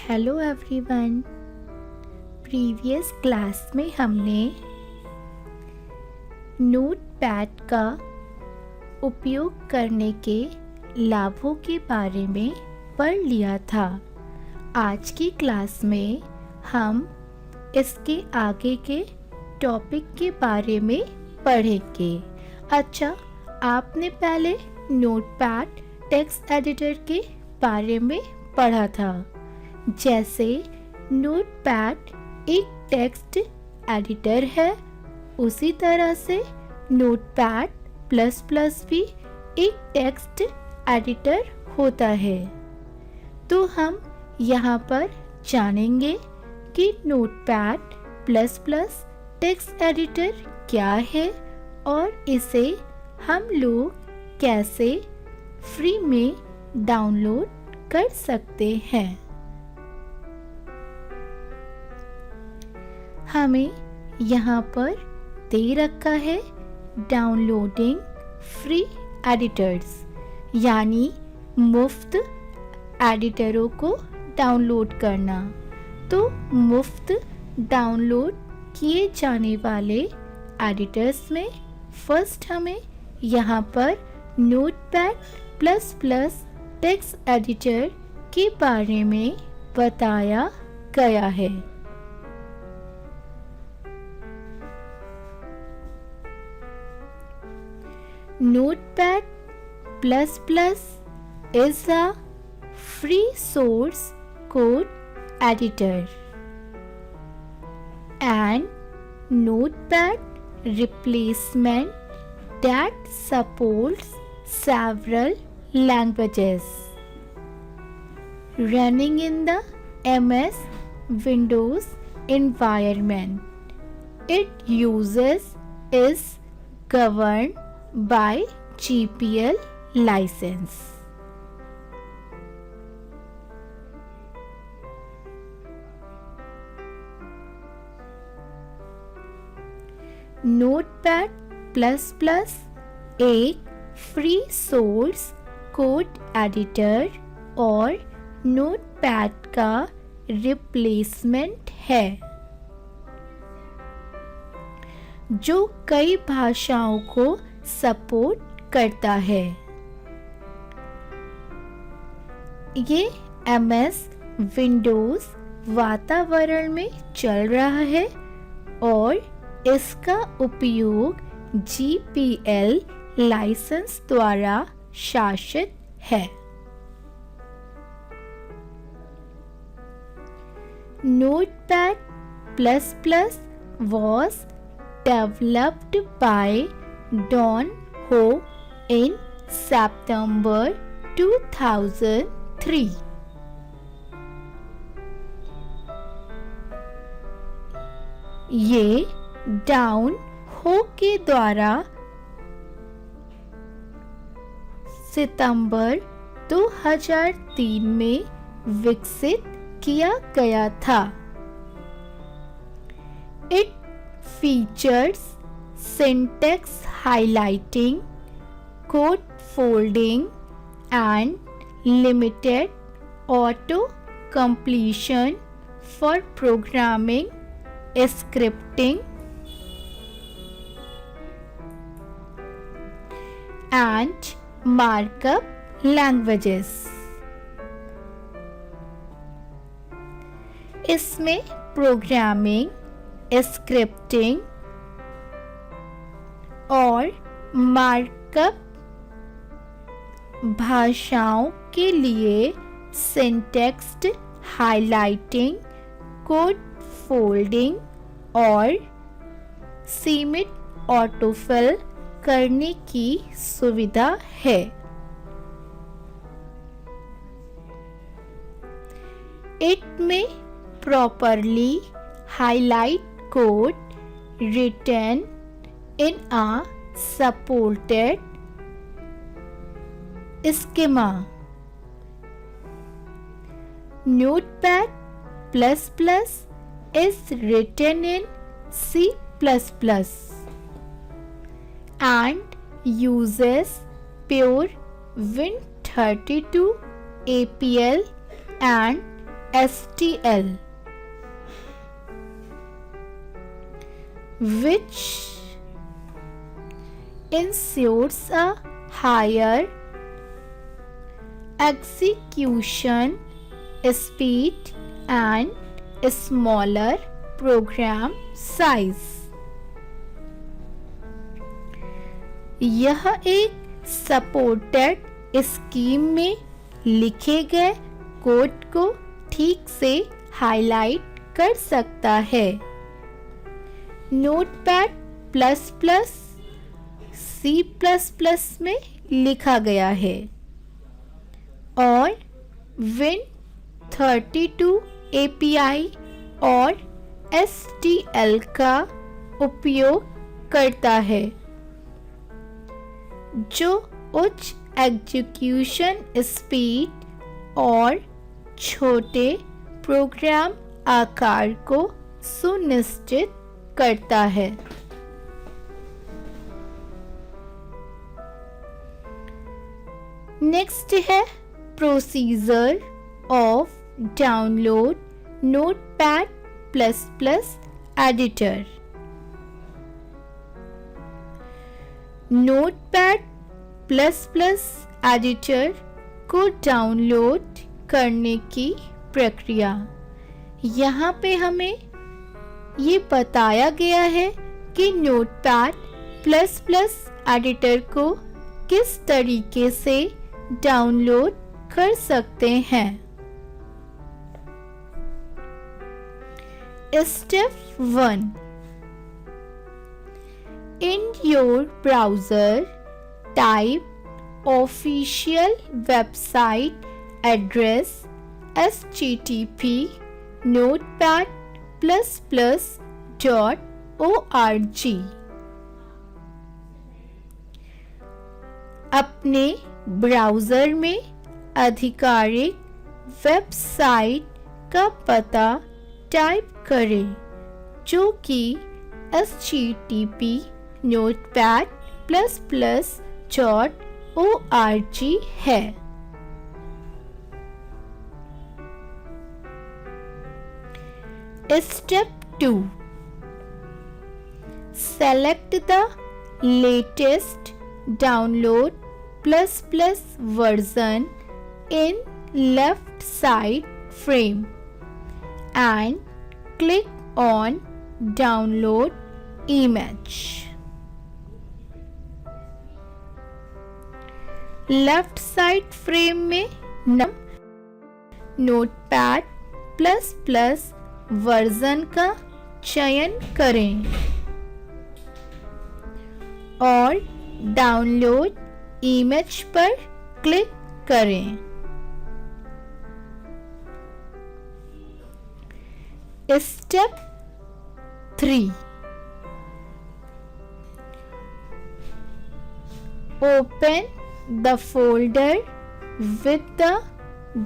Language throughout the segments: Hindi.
Hello everyone. प्रीवियस क्लास में हमने नोटपैड का उपयोग करने के लाभों के बारे में पढ़ लिया था। आज की क्लास में हम इसके आगे के टॉपिक के बारे में पढ़ेंगे। अच्छा, आपने पहले नोटपैड टेक्स्ट एडिटर के बारे में पढ़ा था। जैसे नोटपैड एक टेक्स्ट एडिटर है, उसी तरह से नोटपैड प्लस प्लस भी एक टेक्स्ट एडिटर होता है। तो हम यहाँ पर जानेंगे कि notepad plus plus text editor क्या है और इसे हम लोग कैसे फ्री में डाउनलोड कर सकते हैं। हमें यहाँ पर दे रखा है डाउनलोडिंग फ्री एडिटर्स, यानी मुफ्त एडिटरों को डाउनलोड करना। तो मुफ्त डाउनलोड किए जाने वाले एडिटर्स में फर्स्ट हमें यहाँ पर notepad plus plus text editor के बारे में बताया गया है। Notepad++ is a free source code editor, and Notepad replacement that supports several languages running in the MS Windows environment. Its uses is governed by GPL license. Notepad++ एक फ्री सोर्स कोड एडिटर और नोटपैड का रिप्लेसमेंट है, जो कई भाषाओं को सपोर्ट करता है। ये MS विंडोज वातावरण में चल रहा है और इसका उपयोग GPL लाइसेंस द्वारा शासित है। Notepad++ was developed by Don Ho in September 2003. ये डॉन हो के द्वारा सितंबर 2003 में विकसित किया गया था। It features syntax highlighting, code folding, and limited auto completion for programming, scripting, and markup languages. इसमें प्रोग्रामिंग, स्क्रिप्टिंग और मार्कअप भाषाओं के लिए सिंटैक्स हाइलाइटिंग, कोड फोल्डिंग और सीमित ऑटोफिल करने की सुविधा है। इट में properly highlight code written in a supported schema. Notepad++ is written in C++ and uses pure Win32 APL and STL, which ensures a higher execution speed and smaller program size. यह एक सपोर्टेड स्कीम में लिखे गए कोड को ठीक से हाईलाइट कर सकता है. नोटपैड प्लस प्लस C++ में लिखा गया है और Win32 API और STL का उपयोग करता है, जो उच्च एग्जीक्यूशन स्पीड और छोटे प्रोग्राम आकार को सुनिश्चित करता है. नेक्स्ट है procedure of download notepad plus plus editor. Notepad plus plus editor को डाउनलोड करने की प्रक्रिया. यहाँ पे हमें ये बताया गया है कि नोटपैड प्लस प्लस एडिटर को किस तरीके से डाउनलोड कर सकते हैं. Step 1. In your browser, type official website address http://notepad++.org. अपने ब्राउज़र में आधिकारिक वेबसाइट का पता टाइप करें, जो कि http://notepad++.org है. Step 2. Select the latest download ++ version in left side frame and click on download image. Left side frame में नोटपैड प्लस प्लस वर्जन का चयन करें और डाउनलोड इमेज पर क्लिक करें. Step 3. Open the folder with the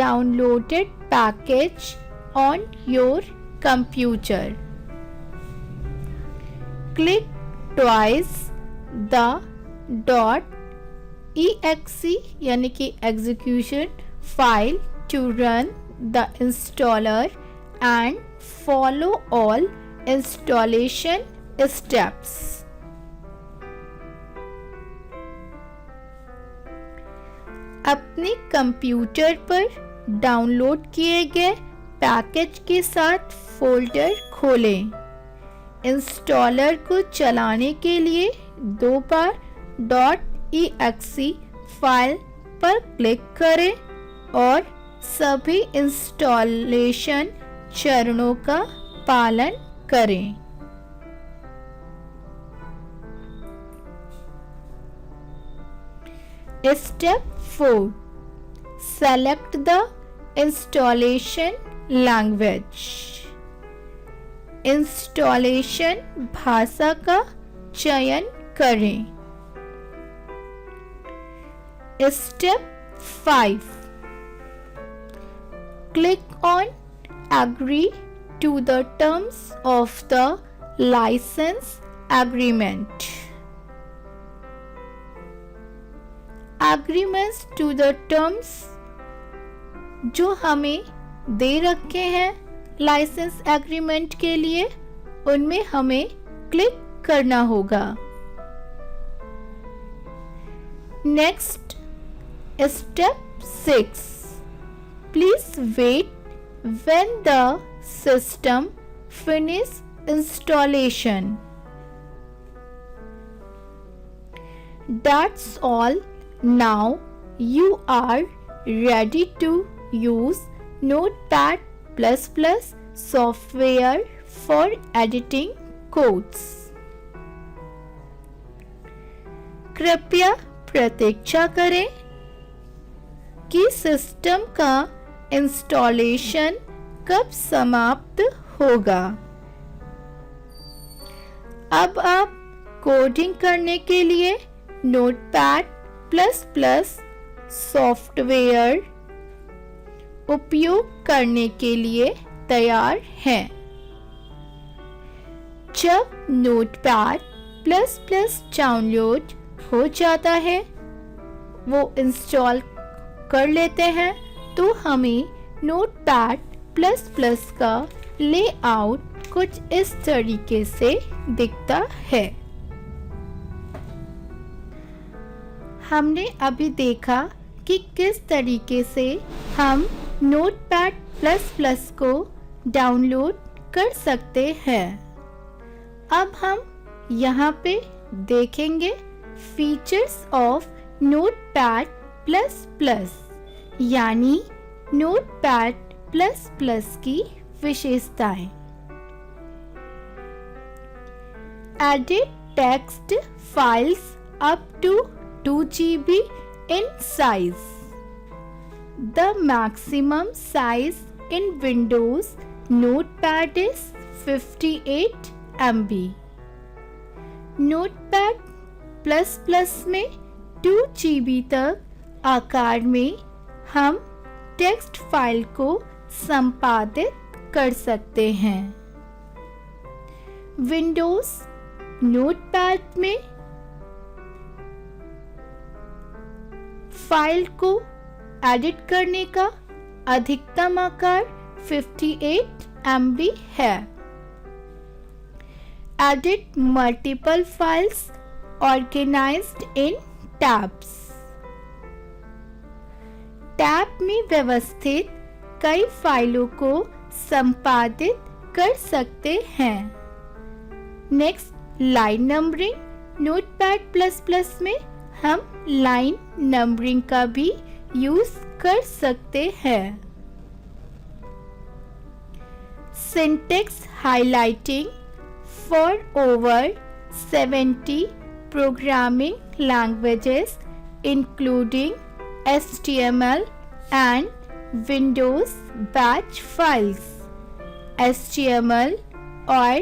downloaded package on your computer. Click twice the .exe यानी कि execution file to run the installer and follow all installation steps. अपने कंप्यूटर पर डाउनलोड किए गए पैकेज के साथ फोल्डर खोलें. इंस्टॉलर को चलाने के लिए 2 बार .exe फाइल पर क्लिक करें और सभी इंस्टॉलेशन चरणों का पालन करें. Step 4. Select the installation language. Installation भाषा का चयन करें. Step 5. Click on Agree to the terms of the license agreement. Agreements to the terms जो हमें दे रखे हैं लाइसेंस एग्रीमेंट के लिए, उनमें हमें क्लिक करना होगा। Next step 6, please wait when the system finish installation. That's all. Now you are ready to use Notepad++ software for editing codes. कृपया प्रतीक्षा करें कि सिस्टम का इंस्टॉलेशन कब समाप्त होगा। अब आप कोडिंग करने के लिए Notepad++ सॉफ्टवेयर उपयोग करने के लिए तैयार हैं। जब Notepad++ डाउनलोड हो जाता है, वो इंस्टॉल कर लेते हैं, तो हमें Notepad++ का लेआउट कुछ इस तरीके से दिखता है। हमने अभी देखा कि किस तरीके से हम Notepad++ को डाउनलोड कर सकते हैं। अब हम यहाँ पे देखेंगे फीचर्स ऑफ Notepad++, यानी Notepad++ की विशेषताएं। Edit text files up to 2 GB in size. The maximum size in Windows Notepad is 58 MB. Notepad++ में 2 GB तक आकार में हम टेक्स्ट फाइल को संपादित कर सकते हैं। विंडोज नोटपैड में फाइल को एडिट करने का अधिकतम आकार 58 MB है। एडिट मल्टीपल फाइल्स ऑर्गेनाइज्ड इन टैब्स। टैब में व्यवस्थित कई फाइलों को संपादित कर सकते हैं। Next, line numbering. Notepad++ में हम लाइन नंबरिंग का भी यूज कर सकते हैं। Syntax highlighting for over 70 programming languages including HTML and Windows Batch files। HTML और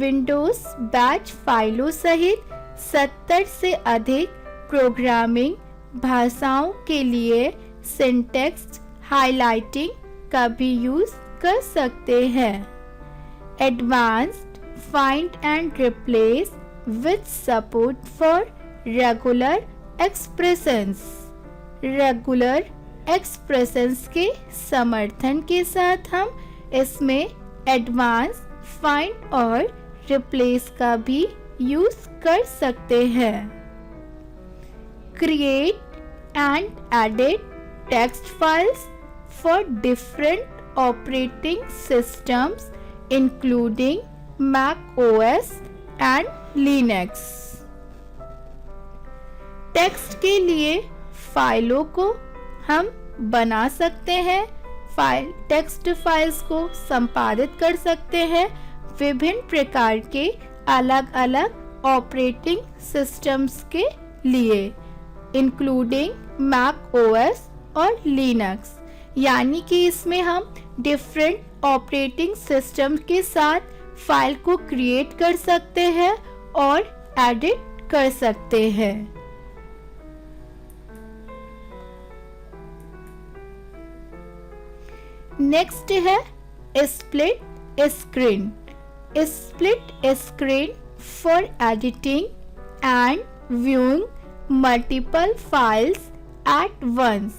Windows Batch फाइलों सहित 70 से अधिक प्रोग्रामिंग भाषाओं के लिए सिंटेक्स हाइलाइटिंग का भी यूज कर सकते हैं। Advanced find and replace with support for regular expressions. Regular expressions के समर्थन के साथ हम इसमें एडवांस फाइंड और रिप्लेस का भी यूज कर सकते हैं। Create and edit text files for different operating systems including Mac OS and Linux. Text के लिए फाइलों को हम बना सकते हैं, टेक्स्ट फाइल्स को संपादित कर सकते हैं विभिन्न प्रकार के अलग अलग ऑपरेटिंग सिस्टम्स के लिए, इंक्लूडिंग मैक OS और लिनक्स। यानी कि इसमें हम डिफरेंट ऑपरेटिंग सिस्टम के साथ फाइल को क्रिएट कर सकते हैं और एडिट कर सकते हैं। नेक्स्ट है split screen. Split screen for editing and viewing multiple files at once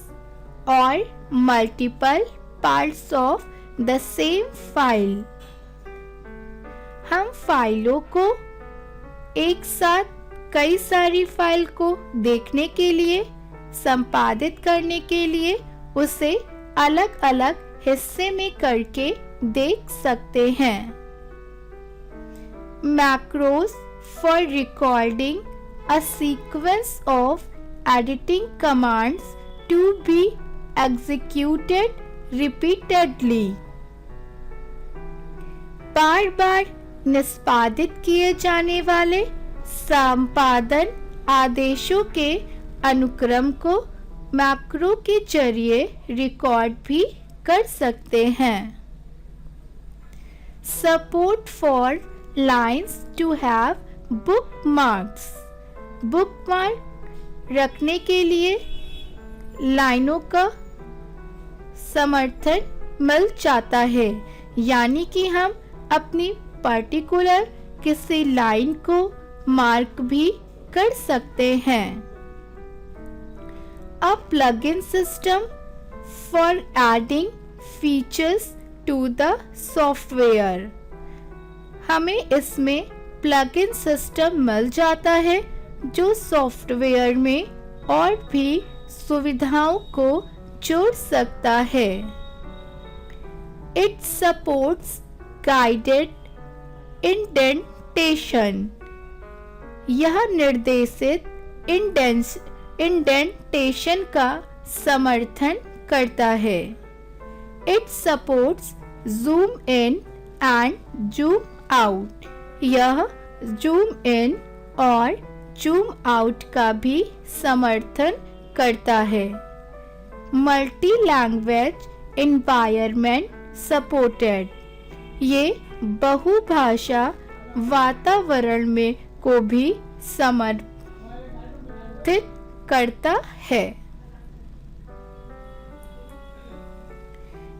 और multiple parts of the same file. हम फाइलों को एक साथ कई सारी फाइल को देखने के लिए, संपादित करने के लिए उसे अलग अलग हिस्से में करके देख सकते हैं. Macros for recording a sequence of editing commands to be executed repeatedly. बार बार निष्पादित किए जाने वाले संपादन आदेशों के अनुक्रम को मैक्रो के जरिए रिकॉर्ड भी कर सकते हैं. Support for lines to have bookmarks. Bookmark रखने के लिए लाइनों का समर्थन मिल जाता है, यानी कि हम अपनी पर्टिकुलर किसी लाइन को मार्क भी कर सकते हैं. A plugin system for adding features to the software. हमें इसमें प्लगइन सिस्टम मिल जाता है जो सॉफ्टवेयर में और भी सुविधाओं को जोड़ सकता है. It supports guided indentation. यह निर्देशित इंडेंटेशन का समर्थन करता है. It supports zoom in and zoom out. यह zoom in और zoom out का भी समर्थन करता है. Multi language environment supported. ये बहुभाषा वातावरण में को भी समर्थित करता है.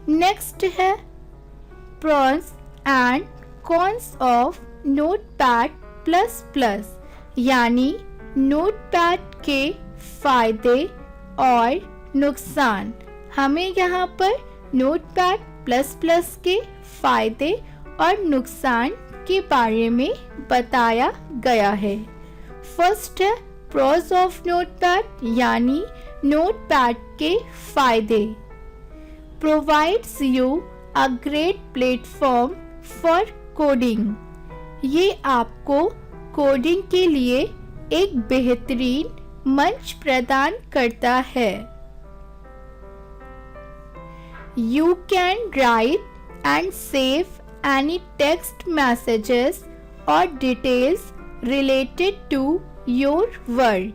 नेक्स्ट है prawns and cons of notepad++, यानी नोटपैड के फायदे और नुकसान. हमें यहाँ पर नोटपैड++ के फायदे और नुकसान के बारे में बताया गया है. फर्स्ट है प्रॉस ऑफ नोटपैड, यानी नोटपैड के फायदे. Provides you a great platform for coding. ये आपको कोडिंग के लिए एक बेहतरीन मंच प्रदान करता है. You can write and save any text messages or details related to your work.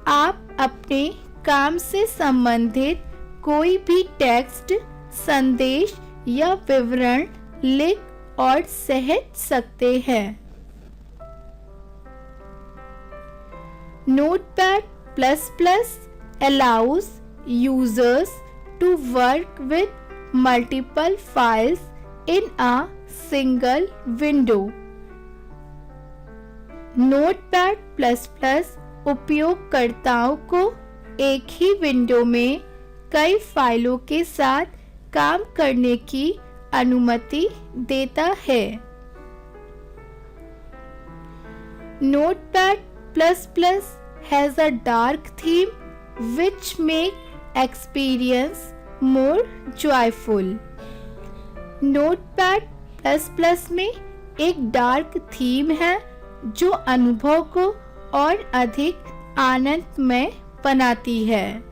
आप अपने काम से संबंधित कोई भी टेक्स्ट, संदेश या विवरण लिख और सहेज सकते हैं. Notepad++ allows users to work with multiple files in a single window. Notepad++ उपयोगकर्ताओं को एक ही विंडो में कई फाइलों के साथ काम करने की अनुमति देता है. Notepad++ has a dark theme which make experience more joyful. Notepad++ में एक डार्क थीम है जो अनुभव को और अधिक आनंदमय बनाती है.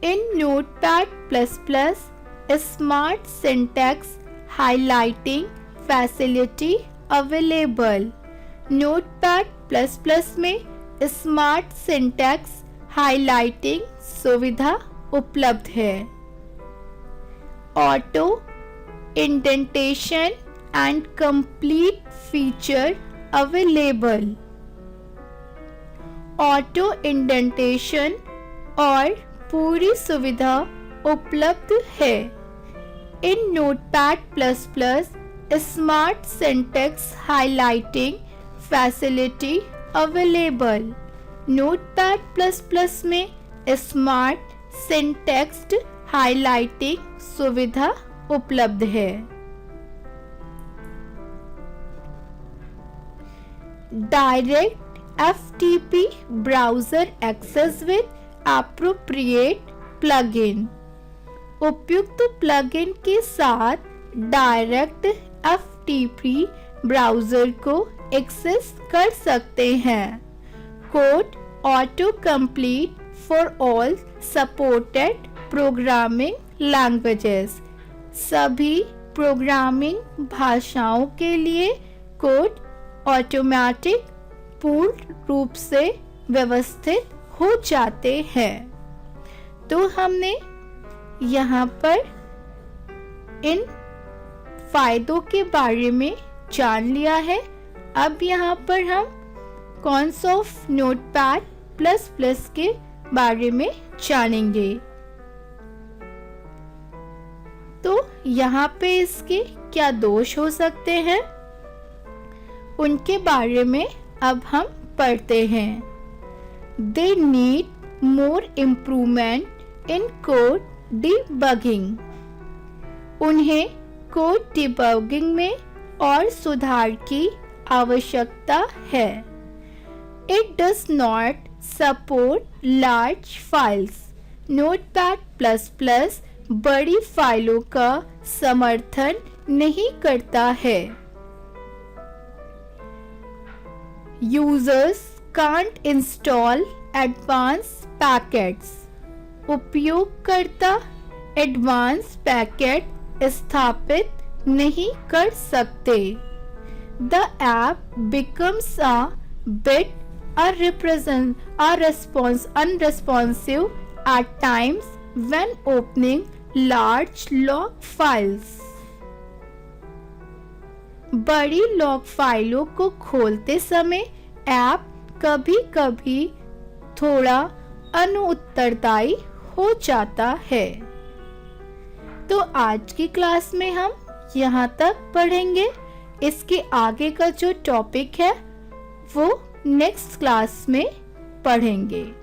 In Notepad++, smart syntax highlighting facility available. Notepad++ में स्मार्ट सिंटैक्स हाइलाइटिंग सुविधा उपलब्ध है. Auto indentation and complete feature available. Auto indentation और पूरी सुविधा उपलब्ध है. In Notepad++ smart syntax highlighting facility available. Notepad++ में स्मार्ट सिंटेक्स्ट हाइलाइटिंग सुविधा उपलब्ध है। Direct FTP browser access with appropriate plugin. उपयुक्त प्लगइन के साथ डायरेक्ट FTP ब्राउजर को एक्सेस कर सकते हैं। Code auto complete for all supported programming languages. सभी प्रोग्रामिंग भाषाओं के लिए कोड ऑटोमेटिक पूर्ण रूप से व्यवस्थित हो जाते हैं। तो हमने यहाँ पर इन फायदों के बारे में जान लिया है। अब यहाँ पर हम कॉन्सॉफ नोटपैड प्लस प्लस के बारे में जानेंगे। तो यहाँ पे इसके क्या दोष हो सकते हैं, उनके बारे में अब हम पढ़ते हैं। They need more improvement in code debugging। उन्हें कोड डिबगिंग में और सुधार की आवश्यकता है। It does not support large files। Notepad++ बड़ी फाइलों का समर्थन नहीं करता है। Users can't install advanced packets। उपयोगकर्ता एडवांस पैकेट स्थापित नहीं कर सकते। The app becomes a bit unresponsive at times when opening large log files। बड़ी लॉग फाइलों को खोलते समय ऐप कभी-कभी थोड़ा अनुत्तरदायी हो जाता है। तो आज की क्लास में हम यहाँ तक पढ़ेंगे। इसके आगे का जो टॉपिक है वो नेक्स्ट क्लास में पढ़ेंगे।